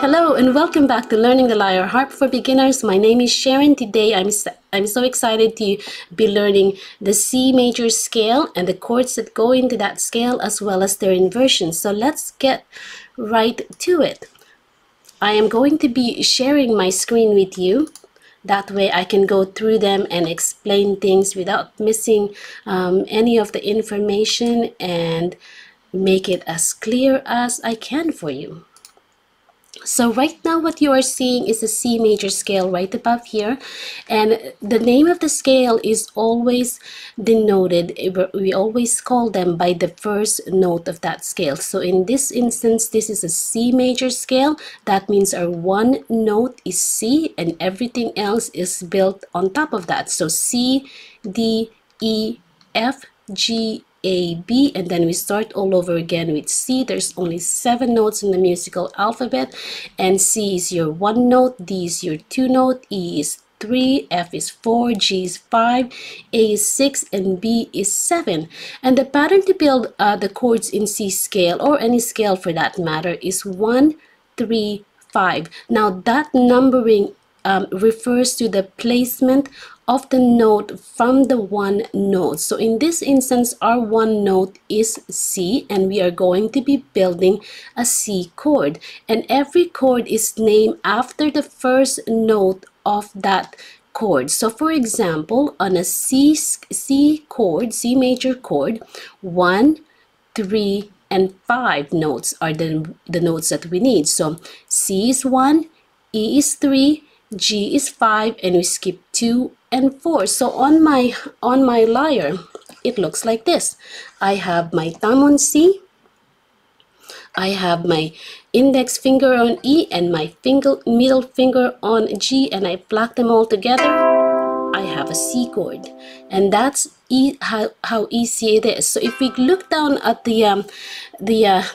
Hello and welcome back to Learning the Lyre Harp for Beginners. My name is Sharon. Today I'm so excited to be learning the C major scale and the chords that go into that scale as well as their inversions. So let's get right to it. I am going to be sharing my screen with you. That way I can go through them and explain things without missing any of the information and make it as clear as I can for you. So right now what you are seeing is the C major scale right above here, and the name of the scale is always denoted, we always call them by the first note of that scale. So in this instance, this is a C major scale. That means our one note is C and everything else is built on top of that. So C, D, E, F, G, A, B, and then we start all over again with C. There's only 7 notes in the musical alphabet, and C is your 1 note, D is your 2 note, E is 3, F is 4, G is 5, A is 6, and B is 7. And the pattern to build the chords in C scale, or any scale for that matter, is 1, 3, 5. Now that numbering refers to the placement of the note from the one note. So in this instance, our one note is C, and we are going to be building a C chord. And every chord is named after the first note of that chord. So for example, on a C chord, C major chord, 1, 3, and 5 notes are the notes that we need. So C is 1, E is 3, G is 5, and we skip 2 and 4. So on my lyre, it looks like this. I have my thumb on C, I have my index finger on E, and my middle finger on G, and I pluck them all together. I have a C chord, and that's how easy it is. So if we look down at the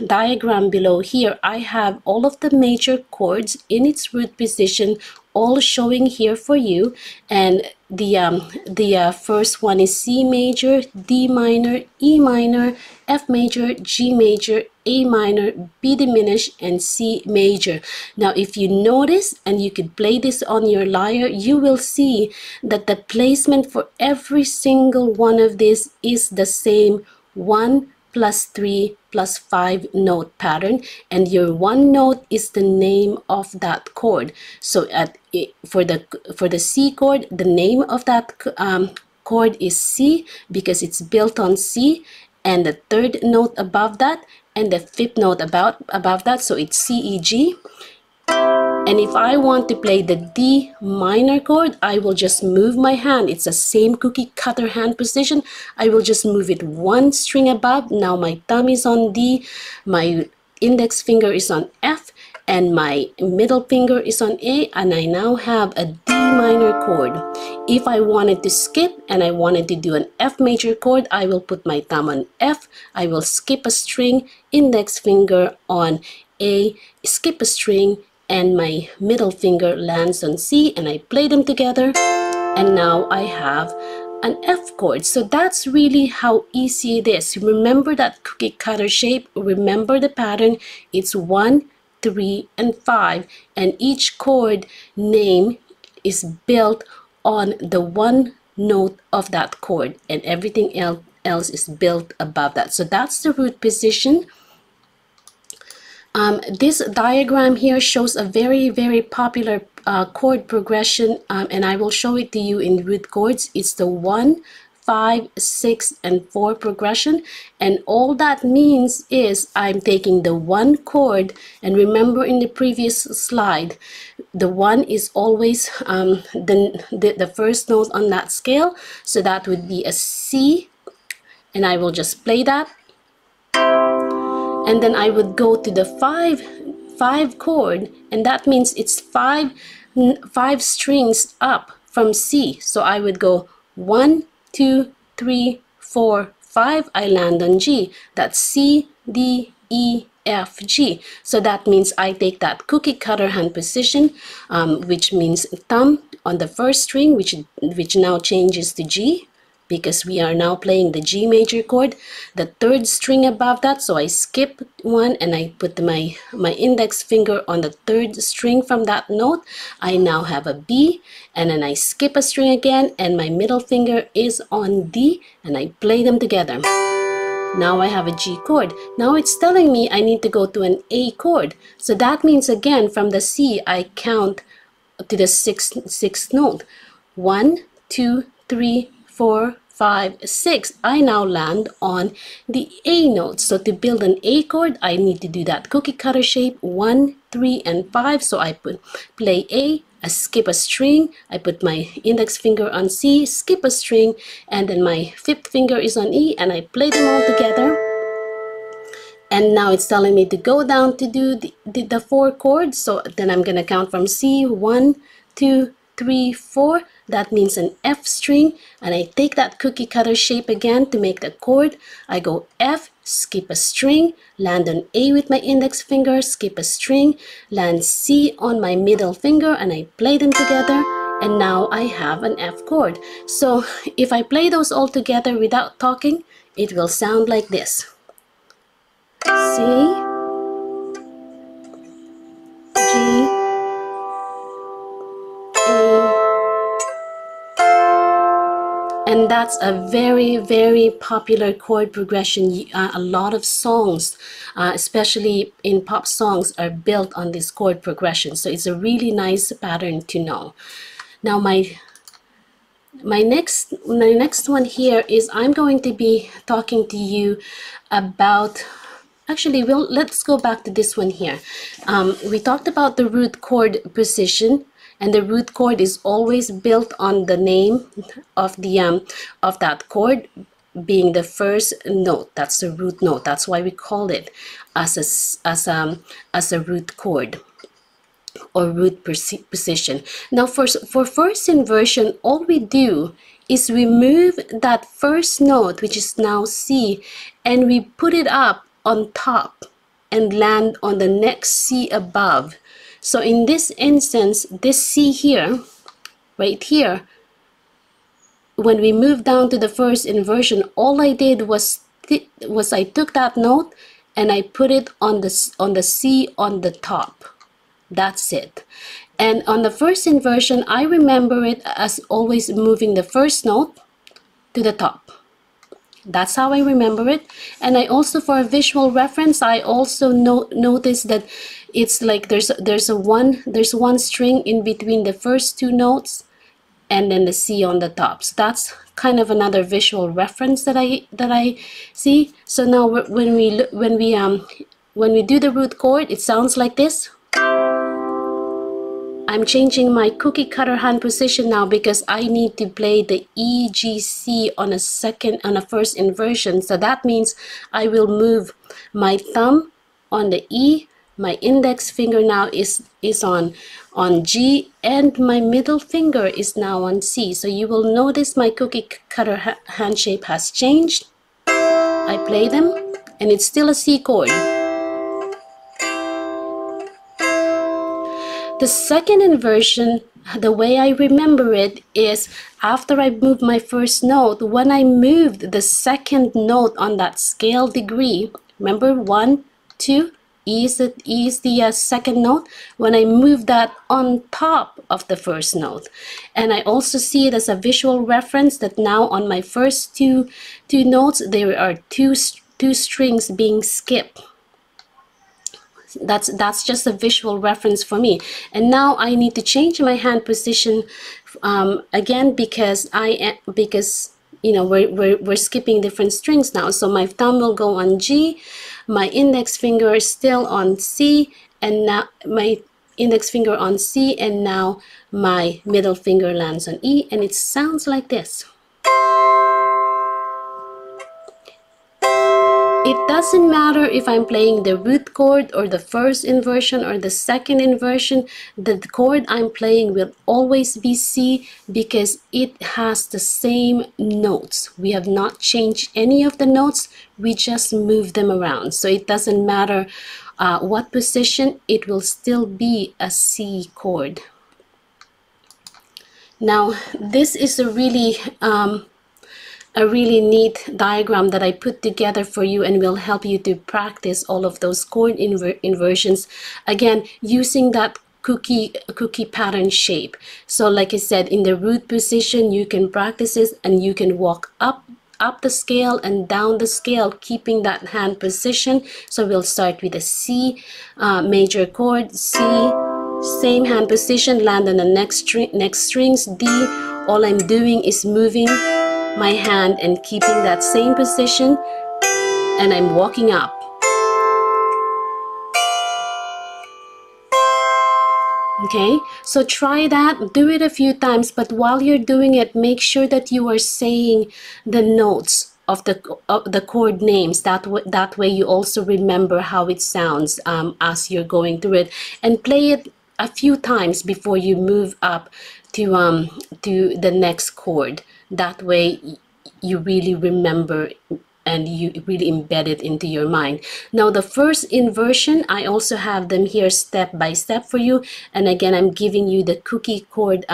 diagram below here, I have all of the major chords in its root position, all showing here for you. And the first one is C major, D minor, E minor, F major, G major, A minor, B diminished, and C major. Now if you notice, and you could play this on your lyre, you will see that the placement for every single one of these is the same 1 plus 3 plus 5 note pattern, and your one note is the name of that chord. So for the C chord, the name of that chord is C because it's built on C, and the third note above that and the fifth note above that, so it's C, E, G. And if I want to play the D minor chord, I will just move my hand. It's the same cookie cutter hand position. I will just move it one string above. Now my thumb is on D, my index finger is on F, and my middle finger is on A, and I now have a D minor chord. If I wanted to skip and I wanted to do an F major chord, I will put my thumb on F, I will skip a string, index finger on A, skip a string, and my middle finger lands on C, and I play them together, and now I have an F chord. So that's really how easy it is. Remember that cookie cutter shape, remember the pattern. It's 1, 3, and 5, and each chord name is built on the one note of that chord, and everything else is built above that. So that's the root position. This diagram here shows a very popular chord progression, and I will show it to you in root chords. It's the 1, 5, 6, and 4 progression, and all that means is I'm taking the one chord, and remember in the previous slide, the 1 is always the first note on that scale, so that would be a C, and I will just play that. And then I would go to the 5 chord, and that means it's 5 strings up from C. So I would go 1, 2, 3, 4, 5. I land on G. That's C, D, E, F, G. So that means I take that cookie cutter hand position, which means thumb on the first string, which now changes to G, because we are now playing the G major chord, the third string above that. So I skip one and I put my index finger on the third string from that note. I now have a B, and then I skip a string again and my middle finger is on D, and I play them together. Now I have a G chord. Now it's telling me I need to go to an A chord. So that means again from the C I count to the sixth note. 1, 2, 3, 4, 5, 6. I now land on the A note. So to build an A chord, I need to do that cookie cutter shape 1, 3, and 5. So I play A, I skip a string, I put my index finger on C, skip a string, and then my fifth finger is on E, and I play them all together. And now it's telling me to go down to do the 4 chords. So then I'm going to count from C, 1, 2, 3, 4. That means an F string. And I take that cookie cutter shape again to make the chord. I go F, skip a string, land on A with my index finger, skip a string, land C on my middle finger, and I play them together. And now I have an F chord. So if I play those all together without talking, it will sound like this. C, G, A, and that's a very, very popular chord progression. A lot of songs, especially in pop songs, are built on this chord progression. So it's a really nice pattern to know. Now my next one here is I'm going to be talking to you about. Actually, let's go back to this one here. We talked about the root chord position, and the root chord is always built on the name of that chord being the first note. That's the root note. That's why we call it as a root chord or root position. Now for first inversion, all we do is we move that first note, which is now C, and we put it up on top and land on the next C above. So in this instance, this C here, right here, when we moved down to the first inversion, all I did was I took that note and I put it on the C on the top. That's it. And on the first inversion, I remember it as always moving the first note to the top. That's how I remember it. And I also, for a visual reference, I also notice that it's like there's one string in between the first two notes and then the C on the top. So that's kind of another visual reference that I see. So now when we do the root chord, it sounds like this. I'm changing my cookie cutter hand position now because I need to play the E, G, C on a first inversion. So that means I will move my thumb on the E, my index finger now is on G, and my middle finger is now on C. So you will notice my cookie cutter hand shape has changed. I play them and it's still a C chord. The second inversion, the way I remember it is after I moved my first note, when I moved the second note on that scale degree, remember 1, 2, E is the second note, when I move that on top of the first note. And I also see it as a visual reference that now on my first two notes, there are two strings being skipped. That's just a visual reference for me. And now I need to change my hand position again because you know we're skipping different strings now. So my thumb will go on G, my index finger is still on C, and now my index finger on C, and now my middle finger lands on E, and it sounds like this. It doesn't matter if I'm playing the root chord or the first inversion or the second inversion, the chord I'm playing will always be C because it has the same notes. We have not changed any of the notes, we just move them around. So it doesn't matter what position, it will still be a C chord. Now this is a really a really neat diagram that I put together for you and will help you to practice all of those chord inversions, again using that cookie pattern shape. So like I said, in the root position you can practice this, and you can walk up the scale and down the scale, keeping that hand position. So we'll start with a C major chord, C, same hand position, land on the next strings, D. All I'm doing is moving my hand and keeping that same position, and I'm walking up. Okay, so try that, do it a few times, but while you're doing it, make sure that you are saying the notes of the chord names. That way you also remember how it sounds as you're going through it, and play it a few times before you move up to the next chord. That way you really remember and you really embed it into your mind. Now the first inversion, I also have them here step by step for you, and again I'm giving you the cookie chord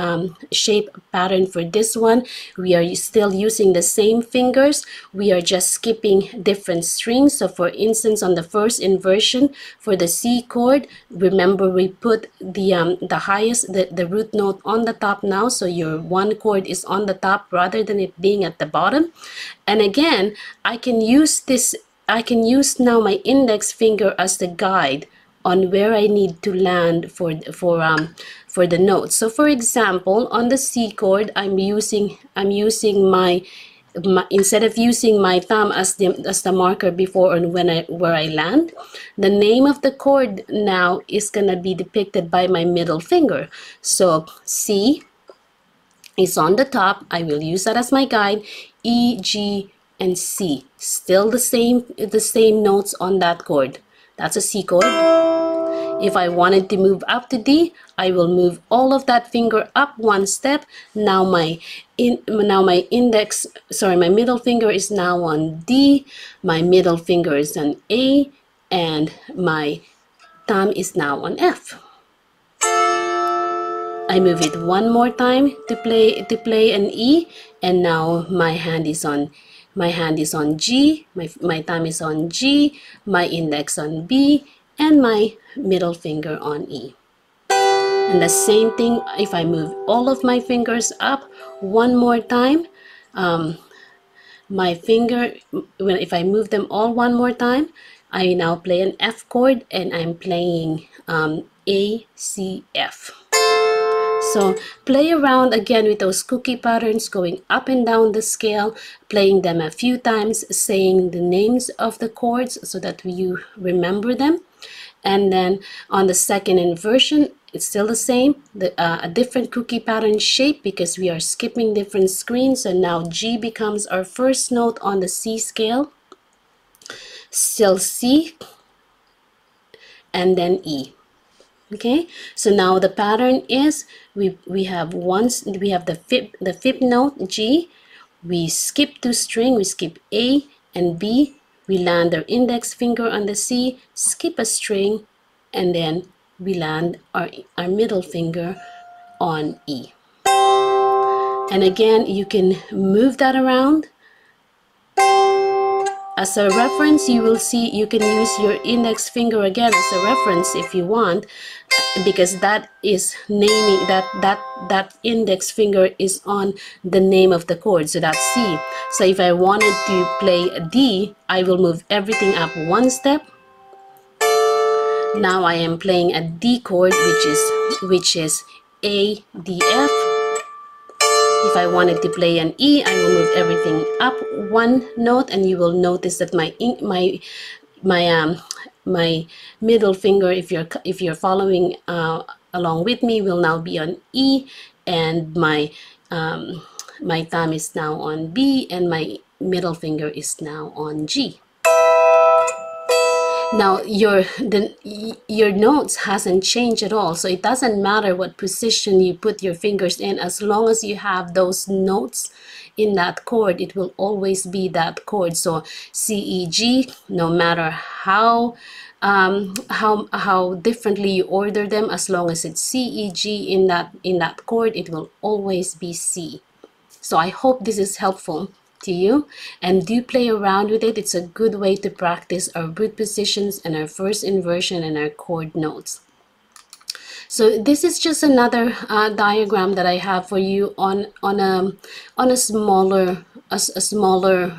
shape pattern for this one. We are still using the same fingers, we are just skipping different strings. So for instance, on the first inversion for the C chord, remember we put the highest, the root note on the top now, so your one chord is on the top rather than it being at the bottom. And again, I can use now my index finger as the guide on where I need to land for the notes. So for example, on the C chord, I'm using my instead of using my thumb as the marker before on where I land, the name of the chord now is gonna be depicted by my middle finger. So C is on the top, I will use that as my guide. E, G, and C, still the same notes on that chord. That's a C chord. If I wanted to move up to D, I will move all of that finger up one step. Now my middle finger is now on D, my middle finger is on A, and my thumb is now on F. I move it one more time to play an E, and now my hand is on G, my thumb is on G, my index on B, and my middle finger on E. And the same thing if I move all of my fingers up one more time. My finger, if I move them all one more time, I now play an F chord, and I'm playing A, C, F. So play around again with those cookie patterns, going up and down the scale, playing them a few times, saying the names of the chords so that you remember them. And then on the second inversion, it's still the same, a different cookie pattern shape because we are skipping different screens. So now G becomes our first note on the C scale, still C, and then E. Okay, so now the pattern is we have the fifth note G, we skip two string, we skip A and B, we land our index finger on the C, skip a string, and then we land our middle finger on E. And again, you can move that around. As a reference, you will see you can use your index finger again as a reference if you want, because that is naming that index finger is on the name of the chord, so that's C. So if I wanted to play a D, I will move everything up one step. Now I am playing a D chord, which is A, D, F. If I wanted to play an E, I will move everything up one note, and you will notice that my middle finger, if you're following along with me, will now be on E, and my thumb is now on B, and my middle finger is now on G. Now your notes hasn't changed at all, so it doesn't matter what position you put your fingers in. As long as you have those notes in that chord, it will always be that chord. So C, E, G, no matter how differently you order them, as long as it's C, E, G in that chord, it will always be C. So I hope this is helpful. to you, and do play around with it. It's a good way to practice our root positions and our first inversion and our chord notes. So this is just another diagram that I have for you on a smaller smaller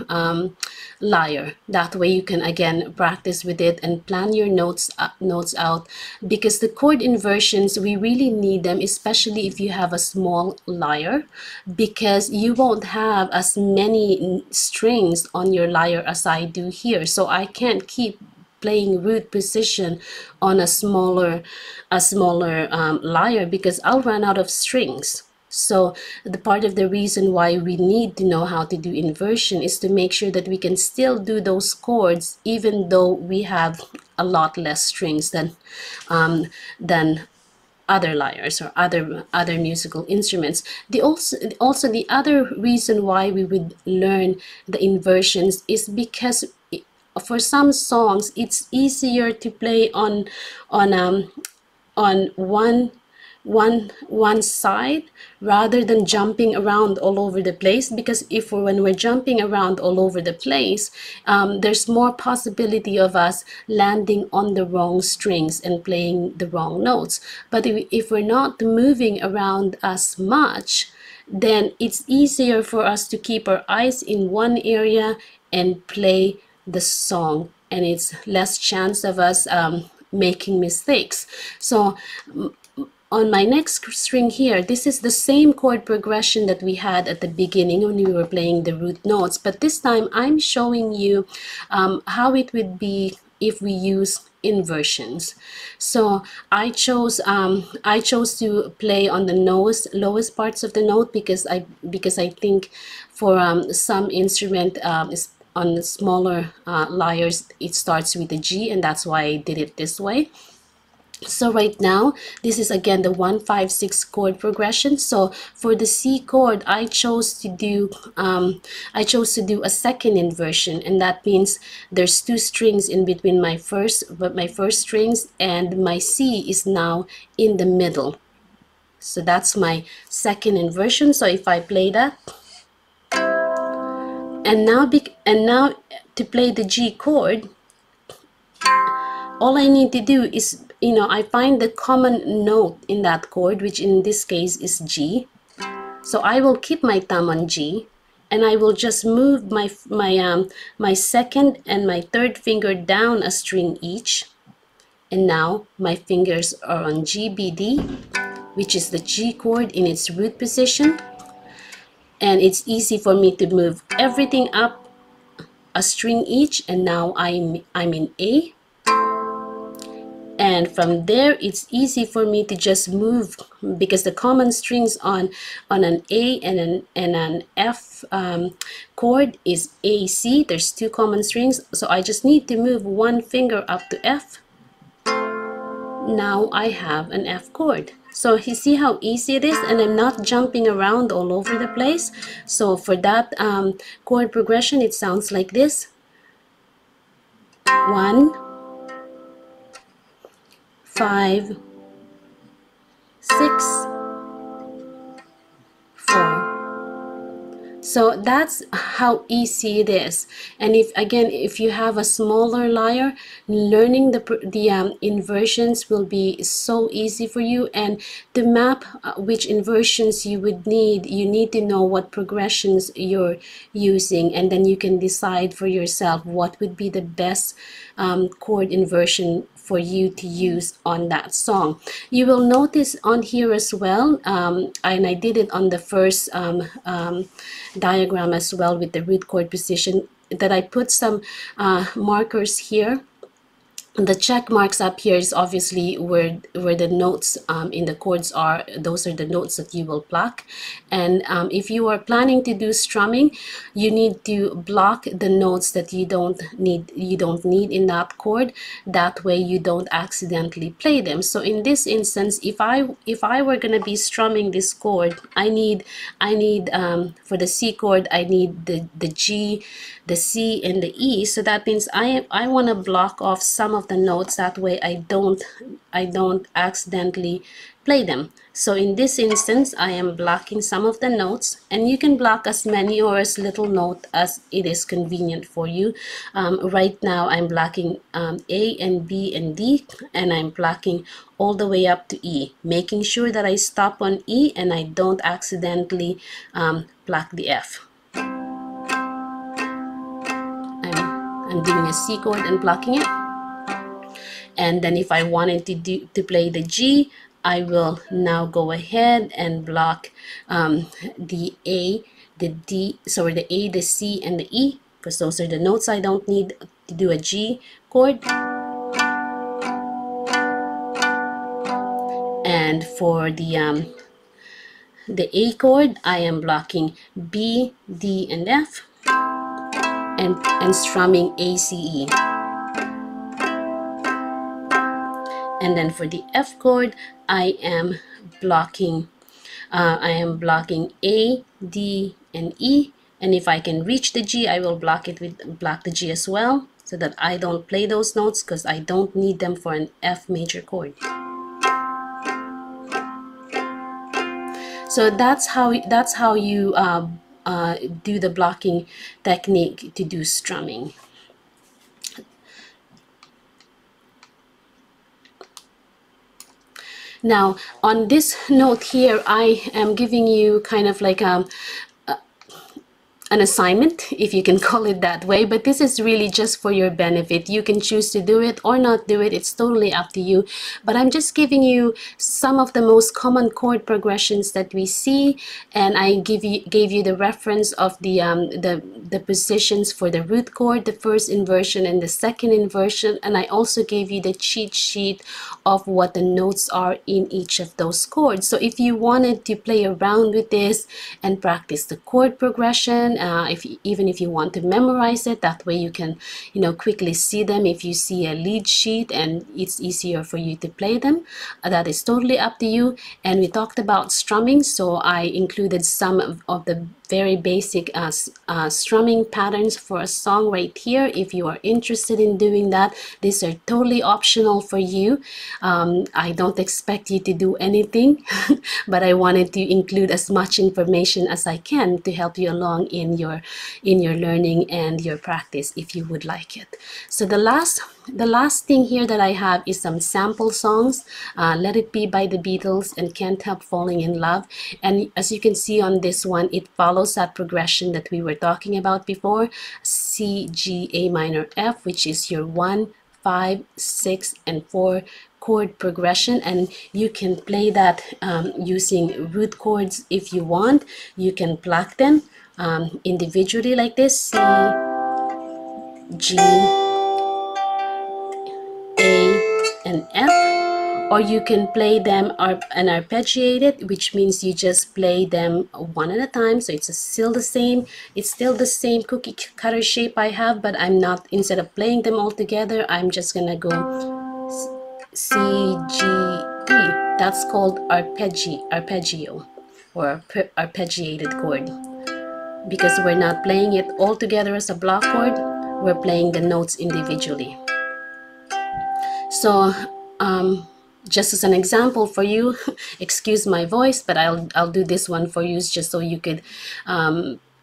lyre. That way you can again practice with it and plan your notes out, because the chord inversions, we really need them, especially if you have a small lyre, because you won't have as many strings on your lyre as I do here. So I can't keep playing root position on a smaller lyre, because I'll run out of strings. So the part of the reason why we need to know how to do inversion is to make sure that we can still do those chords even though we have a lot less strings than other lyres or other musical instruments. Also the other reason why we would learn the inversions is because for some songs it's easier to play on one side rather than jumping around all over the place, because when we're jumping around all over the place, there's more possibility of us landing on the wrong strings and playing the wrong notes. But if we're not moving around as much, then it's easier for us to keep our eyes in one area and play the song, and it's less chance of us making mistakes. So on my next string here, this is the same chord progression that we had at the beginning when we were playing the root notes, but this time I'm showing you how it would be if we use inversions. So I chose to play on the lowest parts of the note, because I think for some instrument on the smaller lyres it starts with a G, and that's why I did it this way. So right now, this is again the 1, 5, 6 chord progression. So for the C chord, I chose to do a second inversion, and that means there's 2 strings in between my first strings, and my C is now in the middle. So that's my second inversion. So if I play that, and now to play the G chord, all I need to do is, I find the common note in that chord, which in this case is G. So I will keep my thumb on G, and I will just move my second and my third finger down a string each. And now my fingers are on G, B, D, which is the G chord in its root position. And it's easy for me to move everything up a string each, and now I'm in A. And from there, it's easy for me to just move, because the common strings on an A and an F chord is A, C. There's 2 common strings, so I just need to move one finger up to F. Now I have an F chord. So you see how easy it is, and I'm not jumping around all over the place. So for that chord progression, it sounds like this: 1, 5, 6, 4. So that's how easy it is. And if you have a smaller lyre, learning the inversions will be so easy for you. And to map which inversions you would need, you need to know what progressions you're using, and then you can decide for yourself what would be the best chord inversion for you to use on that song. You will notice on here as well, and I did it on the first diagram as well with the root chord position, that I put some markers here. The check marks up here is obviously where the notes in the chords are. Those are the notes that you will pluck. And if you are planning to do strumming, you need to block the notes that you don't need in that chord. That way you don't accidentally play them. So in this instance, if I were gonna be strumming this chord, I need for the C chord, I need the G, the C, and the E. So that means I want to block off some of the notes, that way I don't accidentally play them. So in this instance, I am blocking some of the notes, and you can block as many or as little note as it is convenient for you. Right now I'm blocking A and B and D, and I'm blocking all the way up to E, making sure that I stop on E and I don't accidentally block the F. I'm doing a C chord and blocking it. And then if I wanted to play the G, I will now go ahead and block the A, the D, sorry, the A, the C, and the E, because those are the notes I don't need to do a G chord. And for the A chord, I am blocking B, D, and F, and strumming A, C, E. And then for the F chord, I am blocking A, D, and E. And if I can reach the G, I will block the G as well, so that I don't play those notes, because I don't need them for an F major chord. So that's how you do the blocking technique to do strumming. Now on this note here, I am giving you kind of like an assignment, if you can call it that way, but this is really just for your benefit. You can choose to do it or not do it, it's totally up to you, but I'm just giving you some of the most common chord progressions that we see, and I gave you the reference of the positions for the root chord, the first inversion and the second inversion, and I also gave you the cheat sheet of what the notes are in each of those chords. So if you wanted to play around with this and practice the chord progression, even if you want to memorize it, that way you can quickly see them if you see a lead sheet and it's easier for you to play them. That is totally up to you. And we talked about strumming, so I included some of the very basic strumming patterns for a song right here. If you are interested in doing that, these are totally optional for you. I don't expect you to do anything, but I wanted to include as much information as I can to help you along in your learning and your practice, if you would like it. So the last thing here that I have is some sample songs. Let It Be by the Beatles and Can't Help Falling in Love. And as you can see on this one, it follows that progression that we were talking about before: C, G, A minor, F, which is your 1, 5, 6, and 4 chord progression. And you can play that using root chords if you want. You can pluck them individually like this: C, G, A, and F. Or you can play them and arpeggiate it, which means you just play them one at a time. So it's still the same. It's still the same cookie cutter shape I have, but I'm not. Instead of playing them all together, I'm just gonna go C, G, E. That's called arpeggio, or arpeggiated chord, because we're not playing it all together as a block chord. We're playing the notes individually. So just as an example for you, excuse my voice, but I'll do this one for you just so you could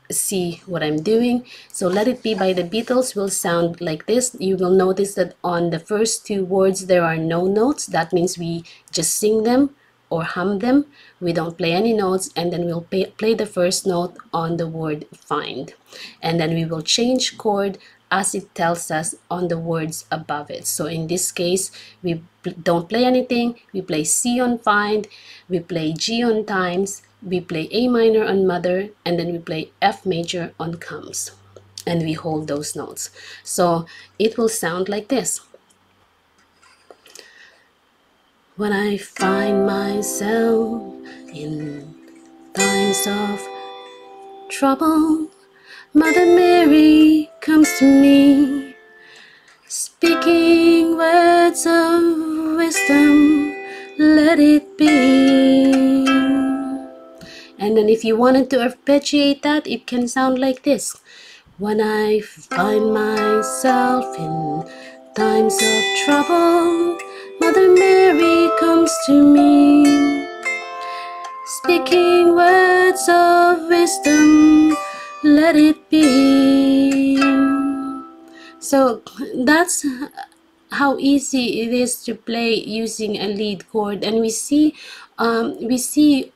see what I'm doing. So Let It Be by the Beatles will sound like this. You will notice that on the first two words there are no notes. That means we just sing them or hum them. We don't play any notes, and then we'll play the first note on the word find, and then we will change chord as it tells us on the words above it. So in this case, we don't play anything. We play C on find, we play G on times, we play A minor on mother, and then we play F major on comes, and we hold those notes. So it will sound like this. When I find myself in times of trouble, Mother Mary comes to me, speaking words of wisdom, let it be. And then if you wanted to arpeggiate that, it can sound like this. When I find myself in times of trouble, Mother Mary comes to me, speaking words of wisdom, let it be. So that's how easy it is to play using a lead chord, and we see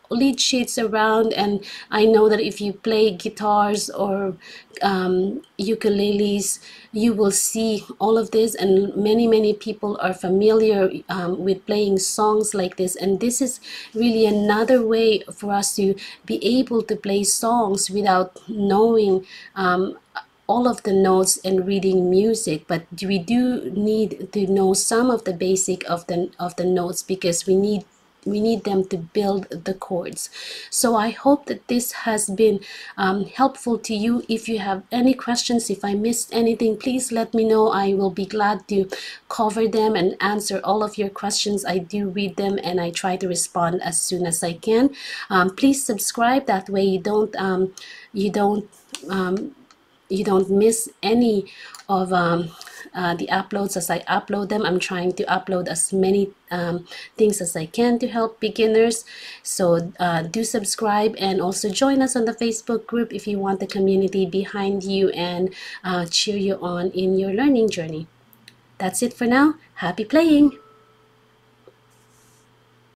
lead sheets around, and I know that if you play guitars or ukuleles, you will see all of this, and many people are familiar with playing songs like this. And this is really another way for us to be able to play songs without knowing all of the notes and reading music, but we do need to know some of the basic of the notes, because we need them to build the chords. So I hope that this has been helpful to you. If you have any questions, if I missed anything, please let me know. I will be glad to cover them and answer all of your questions. I do read them and I try to respond as soon as I can. Please subscribe, that way you don't miss any of the uploads as I upload them. I'm trying to upload as many things as I can to help beginners. So do subscribe, and also join us on the Facebook group if you want the community behind you and cheer you on in your learning journey. That's it for now. Happy playing!